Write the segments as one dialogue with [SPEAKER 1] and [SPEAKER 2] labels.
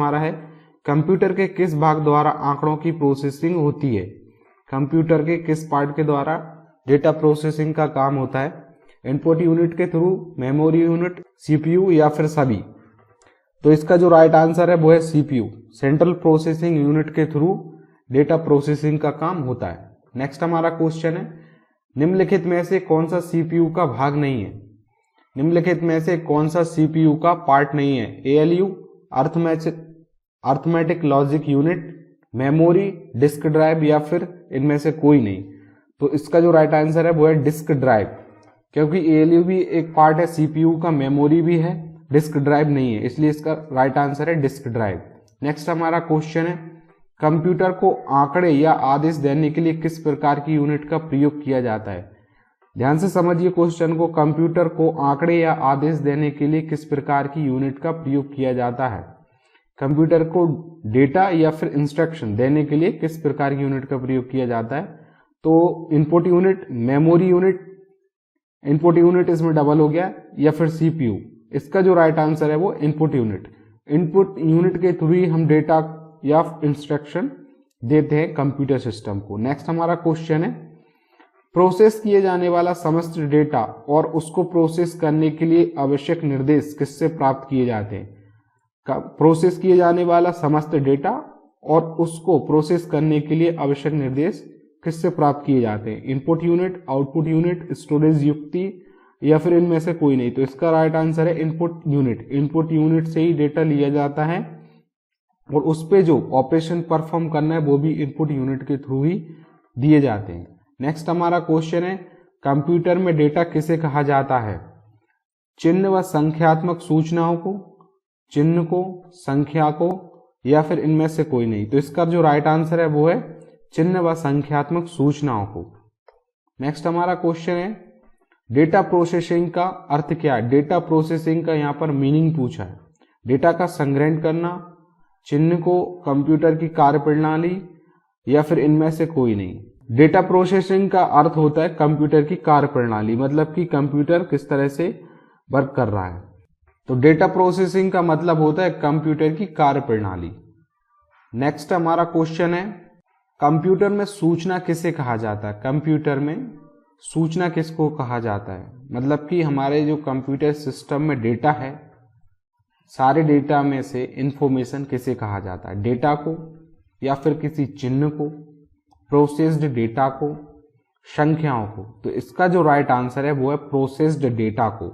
[SPEAKER 1] हमारा है कंप्यूटर के किस भाग द्वारा आंकड़ों की प्रोसेसिंग होती है। कंप्यूटर के किस पार्ट के द्वारा डेटा प्रोसेसिंग का काम होता है। इनपुट यूनिट के थ्रू, मेमोरी यूनिट, सीपीयू या फिर सभी। तो इसका जो राइट आंसर है वो है सीपीयू, सेंट्रल प्रोसेसिंग यूनिट के थ्रू डेटा प्रोसेसिंग का काम होता है। नेक्स्ट हमारा क्वेश्चन है निम्नलिखित में से कौन सा सीपीयू का भाग नहीं है। निम्नलिखित में से कौन सा सीपीयू का पार्ट नहीं है। ALU, arithmetic logic unit, memory, disk drive या फिर इनमें से कोई नहीं। तो इसका जो राइट आंसर है वो है डिस्क ड्राइव, क्योंकि एएलयू भी एक पार्ट है सीपीयू का, मेमोरी भी है, डिस्क ड्राइव नहीं है, इसलिए इसका राइट आंसर है डिस्क ड्राइव। नेक्स्ट हमारा क्वेश्चन है कंप्यूटर को आंकड़े या आदेश देने के लिए किस प्रकार की यूनिट का प्रयोग किया जाता है। ध्यान से समझिए क्वेश्चन को। कंप्यूटर को आंकड़े या आदेश देने के लिए किस प्रकार की यूनिट का प्रयोग किया जाता है। कंप्यूटर को डेटा या फिर इंस्ट्रक्शन देने के लिए किस प्रकार की यूनिट का प्रयोग किया जाता है। तो input unit, memory unit, input unit इसमें डबल हो गया, या फिर सीपीयू। इसका जो राइट आंसर है वो इनपुट यूनिट। इनपुट यूनिट के थ्रू ही हम डेटा या इंस्ट्रक्शन देते हैं कंप्यूटर सिस्टम को। नेक्स्ट हमारा क्वेश्चन है प्रोसेस किए जाने वाला समस्त डेटा और उसको प्रोसेस करने के लिए आवश्यक निर्देश किससे प्राप्त किए जाते हैं। प्रोसेस किए जाने वाला समस्त डेटा और उसको प्रोसेस करने के लिए आवश्यक निर्देश किससे प्राप्त किए जाते हैं। Input unit, output unit, storage युक्ति या फिर इनमें से कोई नहीं। तो इसका राइट आंसर है इनपुट यूनिट। इनपुट यूनिट से ही डेटा लिया जाता है और उस पे जो ऑपरेशन परफॉर्म करना है वो भी इनपुट यूनिट के थ्रू ही दिए जाते हैं। नेक्स्ट हमारा क्वेश्चन है कंप्यूटर में डेटा किसे कहा जाता है। चिन्ह व संख्यात्मक सूचनाओं को, चिन्ह को, संख्या को या फिर इनमें से कोई नहीं। तो इसका जो राइट आंसर है वो है चिन्ह व संख्यात्मक सूचनाओं को। नेक्स्ट हमारा क्वेश्चन है डेटा प्रोसेसिंग का अर्थ क्या है। डेटा प्रोसेसिंग का यहाँ पर मीनिंग पूछा है। डेटा का संग्रहण करना, चिन्ह को, कंप्यूटर की कार्यप्रणाली या फिर इनमें से कोई नहीं। डेटा प्रोसेसिंग का अर्थ होता है कंप्यूटर की कार्यप्रणाली, मतलब कि कंप्यूटर किस तरह से वर्क कर रहा है। तो डेटा प्रोसेसिंग का मतलब होता है कंप्यूटर की कार्यप्रणाली। नेक्स्ट हमारा क्वेश्चन है कंप्यूटर में सूचना किसे कहा जाता है। कंप्यूटर में सूचना किसको कहा जाता है, मतलब कि हमारे जो कंप्यूटर सिस्टम में डेटा है, सारे डेटा में से इंफॉर्मेशन किसे कहा जाता है। डेटा को या फिर किसी चिन्ह को, प्रोसेस्ड डेटा को, संख्याओं को। तो इसका जो राइट आंसर है वो है प्रोसेस्ड डेटा को।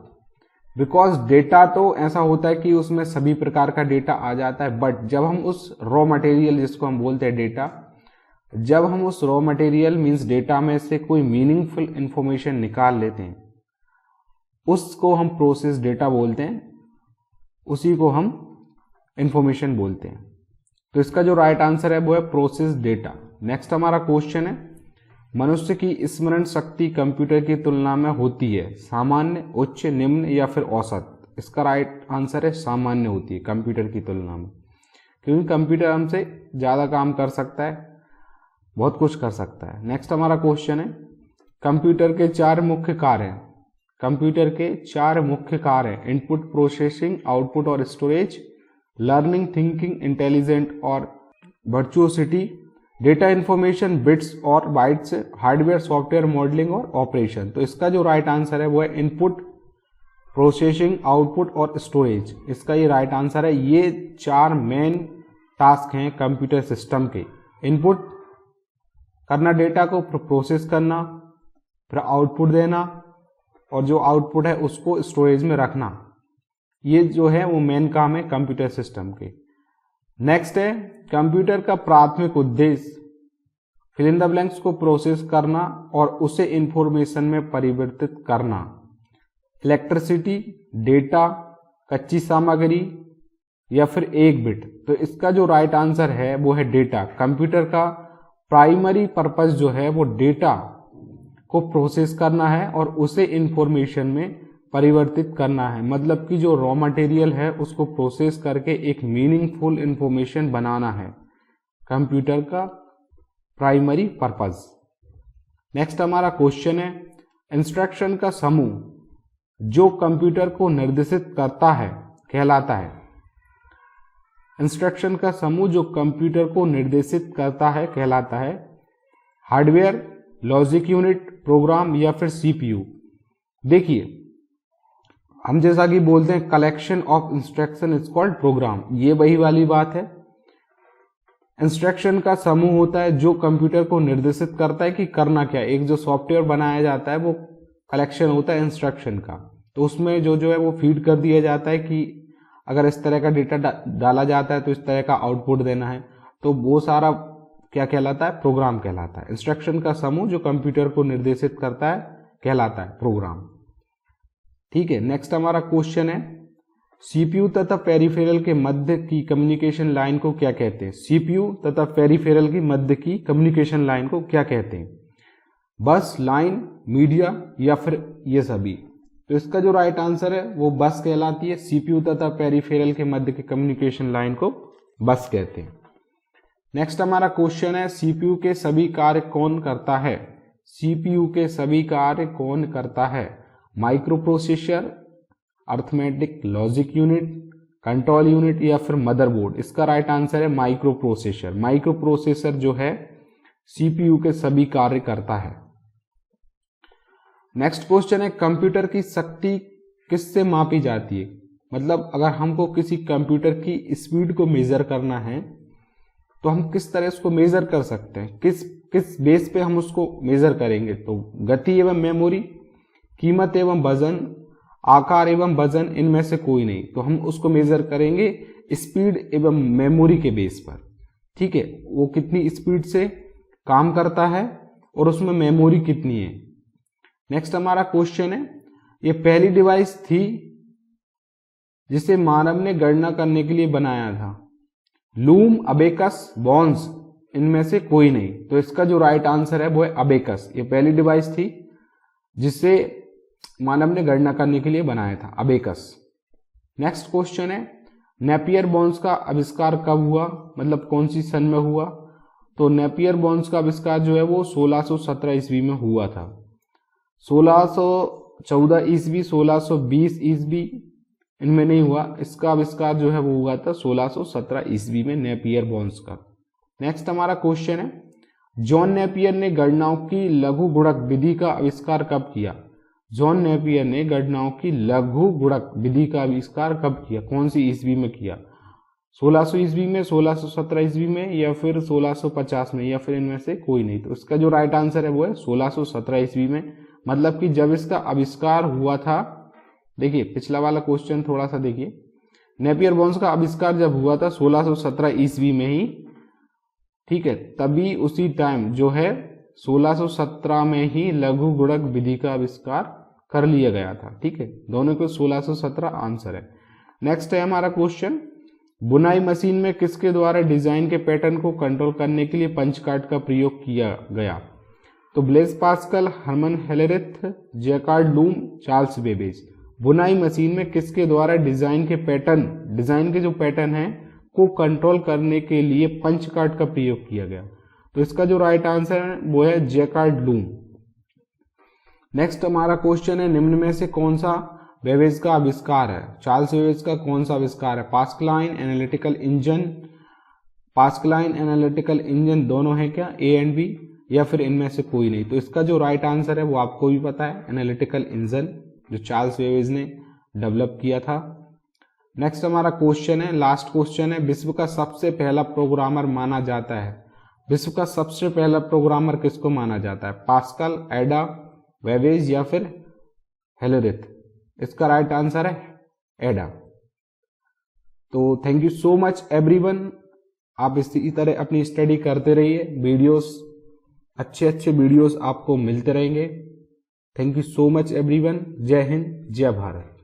[SPEAKER 1] बिकॉज डेटा तो ऐसा होता है कि उसमें सभी प्रकार का डेटा आ जाता है, बट जब हम उस रॉ मटेरियल जिसको हम बोलते हैं डेटा, जब हम उस रॉ मटेरियल मीन्स डेटा में से कोई मीनिंगफुल इंफॉर्मेशन निकाल लेते हैं, उसको हम प्रोसेस डेटा बोलते हैं, उसी को हम इंफॉर्मेशन बोलते हैं। तो इसका जो राइट आंसर है वो है प्रोसेस डेटा। नेक्स्ट हमारा क्वेश्चन है मनुष्य की स्मरण शक्ति कंप्यूटर की तुलना में होती है सामान्य, उच्च, निम्न या फिर औसत। इसका राइट आंसर है सामान्य होती है कंप्यूटर की तुलना में, क्योंकि कंप्यूटर हमसे ज्यादा काम कर सकता है, बहुत कुछ कर सकता है। नेक्स्ट हमारा क्वेश्चन है कंप्यूटर के 4 मुख्य कार्य हैं। कंप्यूटर के 4 मुख्य कार्य हैं इनपुट, प्रोसेसिंग, आउटपुट और स्टोरेज, लर्निंग, थिंकिंग, इंटेलिजेंट और वर्चुओसिटी, डेटा इंफॉर्मेशन, बिट्स और बाइट्स, हार्डवेयर, सॉफ्टवेयर, मॉडलिंग और ऑपरेशन। तो इसका जो राइट आंसर है वो है इनपुट, प्रोसेसिंग, आउटपुट और स्टोरेज। इसका ये राइट आंसर है। ये 4 मेन टास्क हैं कंप्यूटर सिस्टम के। इनपुट करना, डेटा को प्रोसेस करना, फिर आउटपुट देना और जो आउटपुट है उसको स्टोरेज में रखना। ये जो है वो मेन काम है कंप्यूटर सिस्टम के। नेक्स्ट है कंप्यूटर का प्राथमिक उद्देश्य फिल इन द ब्लैंक्स को प्रोसेस करना और उसे इंफॉर्मेशन में परिवर्तित करना। इलेक्ट्रिसिटी, डेटा, कच्ची सामग्री या फिर 1 बिट। तो इसका जो राइट आंसर है वो है डेटा। कंप्यूटर का प्राइमरी पर्पस जो है वो डेटा को प्रोसेस करना है और उसे इंफॉर्मेशन में परिवर्तित करना है, मतलब कि जो रॉ मटेरियल है उसको प्रोसेस करके एक मीनिंगफुल इंफॉर्मेशन बनाना है कंप्यूटर का प्राइमरी पर्पस। नेक्स्ट हमारा क्वेश्चन है इंस्ट्रक्शन का समूह जो कंप्यूटर को निर्देशित करता है कहलाता है। इंस्ट्रक्शन का समूह जो कंप्यूटर को निर्देशित करता है कहलाता है हार्डवेयर, लॉजिक यूनिट, प्रोग्राम या फिर सीपीयू। देखिए हम जैसा कि बोलते हैं collection of instruction is called programme, ये वही वाली बात है। इंस्ट्रक्शन का समूह होता है जो कंप्यूटर को निर्देशित करता है कि करना क्या। एक जो सॉफ्टवेयर बनाया जाता है वो कलेक्शन होता है इंस्ट्रक्शन का, तो उसमें जो है वो फीड कर दिया जाता है कि अगर इस तरह का डेटा डाला जाता है तो इस तरह का आउटपुट देना है, तो वो सारा क्या कहलाता है, प्रोग्राम कहलाता है। इंस्ट्रक्शन का समूह जो कंप्यूटर को निर्देशित करता है कहलाता है प्रोग्राम। ठीक है, नेक्स्ट हमारा क्वेश्चन है सीपीयू तथा पेरिफेरल के मध्य की कम्युनिकेशन लाइन को क्या कहते हैं। सीपीयू तथा पेरिफेरल की मध्य की कम्युनिकेशन लाइन को क्या कहते हैं। बस, लाइन, मीडिया या फिर ये सभी। तो इसका जो राइट आंसर है वो बस कहलाती है। सीपीयू तथा पेरिफेरल के मध्य की कम्युनिकेशन लाइन को बस कहते हैं। नेक्स्ट हमारा क्वेश्चन है सीपीयू के सभी कार्य कौन करता है। सीपीयू के सभी कार्य कौन करता है। Micro processor, arithmetic logic unit, control unit या फिर मदरबोर्ड। इसका राइट आंसर है माइक्रो प्रोसेसर। माइक्रो प्रोसेसर जो है सीपीयू के सभी कार्य करता है। नेक्स्ट क्वेश्चन है कंप्यूटर की शक्ति किससे मापी जाती है। मतलब अगर हमको किसी कंप्यूटर की स्पीड को मेजर करना है तो हम किस तरह उसको मेजर कर सकते हैं, किस बेस पे हम उसको मेजर करेंगे। तो गति एवं मेमोरी, कीमत एवं वजन, आकार एवं वजन, इनमें से कोई नहीं। तो हम उसको मेजर करेंगे स्पीड एवं मेमोरी के बेस पर। ठीक है, वो कितनी स्पीड से काम करता है और उसमें मेमोरी कितनी है। नेक्स्ट हमारा क्वेश्चन है ये पहली डिवाइस थी जिसे मानव ने गणना करने के लिए बनाया था। लूम, अबेकस, बॉन्स, इनमें से कोई नहीं। तो इसका जो राइट आंसर है वो है अबेकस। ये पहली डिवाइस थी जिसे मानव ने गणना करने के लिए बनाया था, अबेकस। नेक्स्ट क्वेश्चन है नेपियर बॉन्स का आविष्कार कब हुआ, मतलब कौन सी सन में हुआ। तो नेपियर बॉन्स का आविष्कार जो है वो 1617 ईस्वी में हुआ था। 1614 ईस्वी, 1620 ईस्वी इनमें नहीं हुआ। इसका आविष्कार जो है वो हुआ था 1617 ईस्वी में, नेपियर बॉन्स का। नेक्स्ट हमारा क्वेश्चन है जॉन नेपियर ने गणनाओं की लघु गुणक विधि का आविष्कार कब किया। जॉन नेपियर ने गणनाओं की लघु गुणक विधि का आविष्कार कब किया, कौन सी ईस्वी में किया। 1600 ईस्वी में, 1617 ईस्वी में या फिर 1650 में, या फिर इनमें से कोई नहीं। तो इसका जो राइट आंसर है वो है 1617 ईस्वी में। मतलब कि जब इसका आविष्कार हुआ था, देखिए पिछला वाला क्वेश्चन थोड़ा सा देखिए, नेपियर बॉन्स का आविष्कार जब हुआ था 1617 ईस्वी में ही, ठीक है, तभी उसी टाइम जो है 1617 में ही लघु गुणक विधि का आविष्कार कर लिया गया था। ठीक है, दोनों को 1617 आंसर है। नेक्स्ट है हमारा क्वेश्चन बुनाई मशीन में किसके द्वारा डिजाइन के पैटर्न को कंट्रोल करने के लिए पंच कार्ड का प्रयोग किया गया। तो Blaise Pascal, Herman Hollerith, Jacquard loom, Charles Babbage. बुनाई मशीन में किसके द्वारा डिजाइन के जो पैटर्न है को कंट्रोल करने के लिए पंच कार्ड का प्रयोग किया गया। तो इसका जो राइट आंसर है वो है जैकार्ड लूम। नेक्स्ट हमारा क्वेश्चन है निम्न में से कौन सा बेबेज का आविष्कार है। चार्ल्स बेबेज का कौन सा आविष्कार है। Pascaline analytical engine, Pascaline analytical engine दोनों है क्या, ए एंड बी, या फिर इनमें से कोई नहीं। तो इसका जो राइट आंसर है वो आपको भी पता है, एनालिटिकल इंजन, जो चार्ल्स बेबेज ने डेवलप किया था। नेक्स्ट हमारा क्वेश्चन है, लास्ट क्वेश्चन है, विश्व का सबसे पहला प्रोग्रामर माना जाता है। विश्व का सबसे पहला प्रोग्रामर किसको माना जाता है। पास्कल, एडा, बेबेज या फिर हेलेरिथ। इसका राइट आंसर है एडा। तो thank you so much everyone. आप इसी तरह अपनी स्टडी करते रहिए, वीडियोस अच्छे वीडियोस आपको मिलते रहेंगे। Thank you so much everyone. जय हिंद, जय भारत।